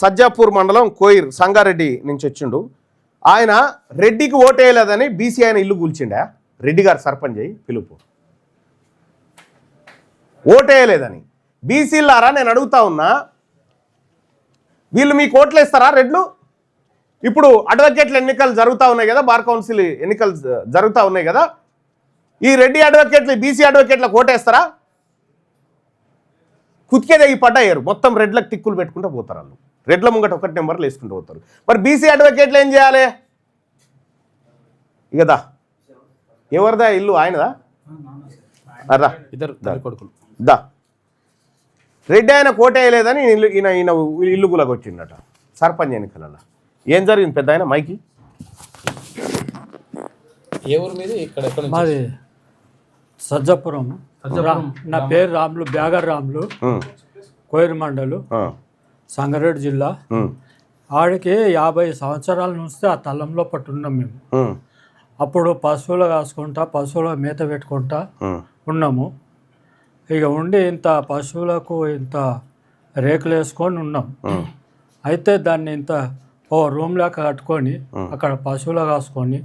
సజ్జాపూర్ మండలం కోయిర్ సంగారెడ్డి నుంచి వచ్చిండు. ఆయన రెడ్డికి ఓటేయలేదని బీసీ ఆయన ఇల్లు కూల్చిండా. రెడ్డి గారు సర్పంచ్ అయ్యి పిలుపు ఓటేయలేదని. బీసీలారా నేను అడుగుతా ఉన్నా, వీళ్ళు మీకు ఓట్లు వేస్తారా రెడ్లు? ఇప్పుడు అడ్వకేట్ల ఎన్నికలు జరుగుతూ ఉన్నాయి కదా, బార్ కౌన్సిల్ ఎన్నికలు జరుగుతూ ఉన్నాయి కదా, ఈ రెడ్డి అడ్వకేట్లు బీసీ అడ్వకేట్లకు ఓటేస్తారా? కుతికే తెగి పడ్డారు, మొత్తం రెడ్లకు టిక్కులు పెట్టుకుంటూ పోతారు. వాళ్ళు రెడ్ల ముంగట 1 నెంబర్లు వేసుకుంటూ పోతారు. మరి బీసీ అడ్వకేట్లు ఏం చేయాలి? ఇకదా ఎవరిదా ఇల్లు? ఆయనదా? దా రెడ్డి ఆయన కోటేయలేదని ఈయన ఇల్లు గులగొచ్చిండట సర్పంచ్ ఎన్నికలలో. ఏం జరిగింది పెద్ద ఆయన మైకి? ఏ ఊరు మీద? ఇక్కడ మాది సజ్జపురం. నా పేరు రాములు, బ్యాగర్ రాములు, కోయిర్ మండలు, సంగారెడ్డి జిల్లా. ఆడికి 50 సంవత్సరాల నుంచి ఆ తల్లంలో పట్టున్నాం మేము. అప్పుడు పశువులు కాసుకుంటా, పశువుల మేత పెట్టుకుంటా ఉన్నాము. ఇక ఉండి ఇంత పశువులకు ఇంత రేకులు వేసుకొని ఉన్నాం. అయితే దాన్ని ఇంత ఓ రూమ్ లాగా కట్టుకొని అక్కడ పశువులు కాసుకొని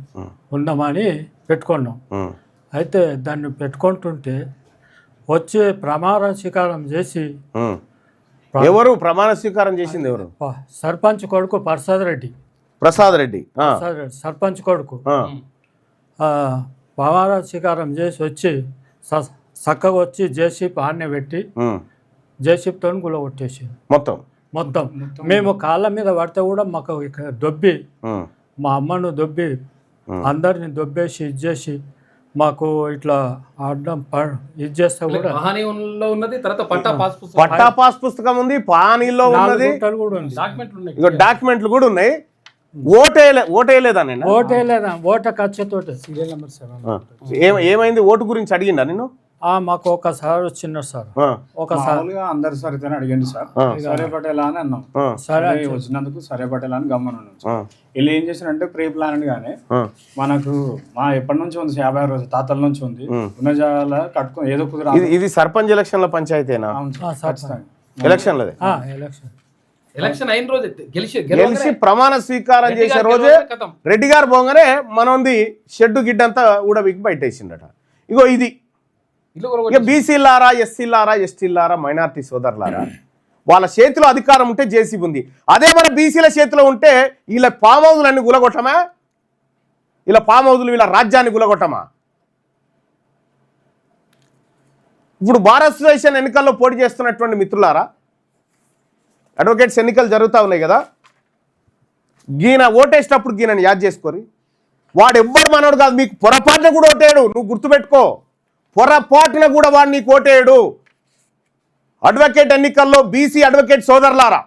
ఉందామని పెట్టుకున్నాం. అయితే దాన్ని పెట్టుకుంటుంటే వచ్చి ప్రమాణ స్వీకారం చేసి, ఎవరు ప్రమాణ స్వీకారం చేసింది? ఎవరు? సర్పంచ్ కొడుకు ప్రసాద్ రెడ్డి సర్పంచ్ కొడుకు ప్రమాణ స్వీకారం చేసి వచ్చి చక్కగా వచ్చి జేసీపీ ఆన్నే పెట్టి జేసీపీతో గుల కొట్టేసి మొత్తం మేము కాళ్ళ మీద పడితే కూడా మాకు ఇక్కడ దొబ్బి, మా అమ్మను దొబ్బి, అందరిని దొబ్బేసి ఇది చేసి మాకు ఇట్లా అడ్డం ఇది చేస్తే కూడా పట్టా పాస్ పుస్తకం ఉంది, పానీలో ఉన్నది, డాక్యుమెంట్లు కూడా ఉన్నాయి. ఓటేయలేదా? ఓట ఖర్చుతోటి సీరియల్ నెంబర్ 7. ఏమైంది? ఓటు గురించి అడిగిందా నిన్ను? మాకు ఒకసారి వచ్చినారు సార్, ఒకసారి అందరు సరే అడిగండి సార్, సరే పటేలా అని అన్నాం. సరే వచ్చినందుకు సరే పటేలా అని గమ్మనున్నాం. వీళ్ళు ఏం చేసినంటే ప్రీ ప్లాన్ గానే మనకు మా ఎప్పటి నుంచి ఉంది, 50 రోజులు తాతల నుంచి ఉంది, ఉన్న జాగాల కట్టుకుని ఏదో కుదిరా. ఇది సర్పంచ్ ఎలక్షన్ల పంచాయతీనా? ఎలక్షన్ అయిన రోజు గెలిచి ప్రమాణ స్వీకారం చేసే రోజే రెడ్డి గారు పోగానే మనది షెడ్డు గిడ్డంతా ఊడబిక్కి బయటేసిండట. ఇగో ఇది ఇక బీసీలారా, ఎస్సీలారా, ఎస్టీలారా, మైనార్టీ సోదరులారా, వాళ్ళ చేతిలో అధికారం ఉంటే జేసీబీ ఉంది. అదే మన బీసీల చేతిలో ఉంటే వీళ్ళ ఫామ్ హౌజులన్నీ గులగొట్టమా? వీళ్ళ ఫామ్ హౌజులు వీళ్ళ రాజ్యాన్ని గులగొట్టమా? ఇప్పుడు బార్ అసోసియేషన్ ఎన్నికల్లో పోటీ చేస్తున్నటువంటి మిత్రులారా, అడ్వకేట్స్ ఎన్నికలు జరుగుతూ ఉన్నాయి కదా, గీన ఓటేసేటప్పుడు గీనని యాద్ చేసుకోరి. వాడు ఎవ్వడు మనోడు కాదు, మీకు పొరపాటున కూడా ఓటేయడు. నువ్వు గుర్తుపెట్టుకో, పొరపాటున కూడా వాడు నీకు ఓటేయడు. అడ్వకేట్ ఎన్నికల్లో బీసీ అడ్వకేట్ సోదరులారా,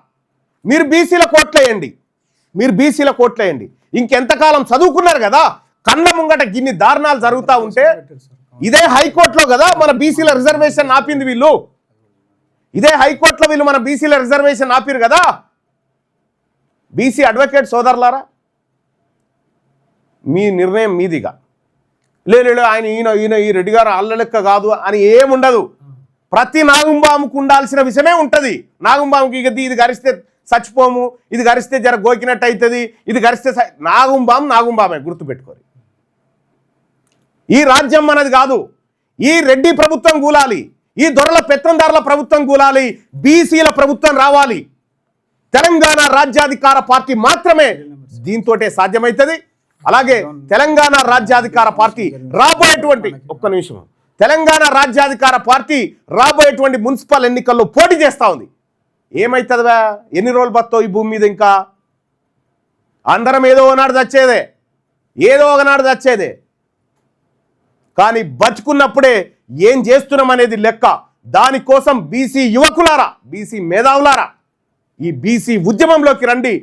మీరు బీసీల కోట్లేయండి, మీరు బీసీల కోట్లేయండి. ఇంకెంతకాలం చదువుకున్నారు కదా, కళ్ళ ముంగట గిన్ని దారుణాలు జరుగుతూ ఉంటే, ఇదే హైకోర్టులో కదా మన బీసీల రిజర్వేషన్ ఆపింది వీళ్ళు. ఇదే హైకోర్టులో వీళ్ళు మన బీసీల రిజర్వేషన్ ఆపిరు కదా. బీసీ అడ్వకేట్ సోదరులారా, మీ నిర్ణయం మీదిగా. లేదు ఆయన ఈయన ఈ రెడ్డి గారు అల్లలెక్క కాదు అని ఏముండదు. ప్రతి నాగుంబాముకు ఉండాల్సిన విషయమే ఉంటుంది. నాగుంబాముకి ఇది గరిస్తే చచ్చిపోము, ఇది గరిస్తే జర గోకినట్టు అవుతుంది, ఇది గరిస్తే నాగుంబామే గుర్తుపెట్టుకోరు. ఈ రాజ్యం మనది కాదు. ఈ రెడ్డి ప్రభుత్వం కూలాలి, ఈ దొరల పెత్తందారుల ప్రభుత్వం కూలాలి, బీసీల ప్రభుత్వం రావాలి. తెలంగాణ రాజ్యాధికార పార్టీ మాత్రమే దీంతోటే సాధ్యమవుతుంది. అలాగే తెలంగాణ రాజ్యాధికార పార్టీ రాబోయేటువంటి తెలంగాణ రాజ్యాధికార పార్టీ రాబోయేటువంటి మున్సిపల్ ఎన్నికల్లో పోటీ చేస్తూ ఉంది. ఏమవుతుందా? ఎన్ని రోజులు బతో ఈ భూమి మీద? ఇంకా అందరం ఏదో ఒకనాడు చచ్చేదే, కానీ బతుకున్నప్పుడే ఏం చేస్తున్నాం అనేది లెక్క. దానికోసం బీసీ యువకులారా, బీసీ మేధావులారా, ఈ బీసీ ఉద్యమంలోకి రండి.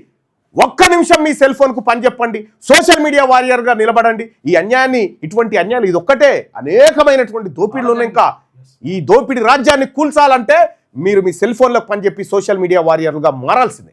ఒక్క నిమిషం మీ సెల్ ఫోన్కు పని చెప్పండి, సోషల్ మీడియా వారియర్గా నిలబడండి. ఈ అన్యాయాన్ని, ఇటువంటి అన్యాయాలు ఇది ఒక్కటే, అనేకమైనటువంటి దోపిడీలు ఉన్నాయి. ఇంకా ఈ దోపిడీ రాజ్యాన్ని కూల్చాలంటే మీరు మీ సెల్ ఫోన్లకు పని చెప్పి సోషల్ మీడియా వారియర్లుగా మారాల్సిందే.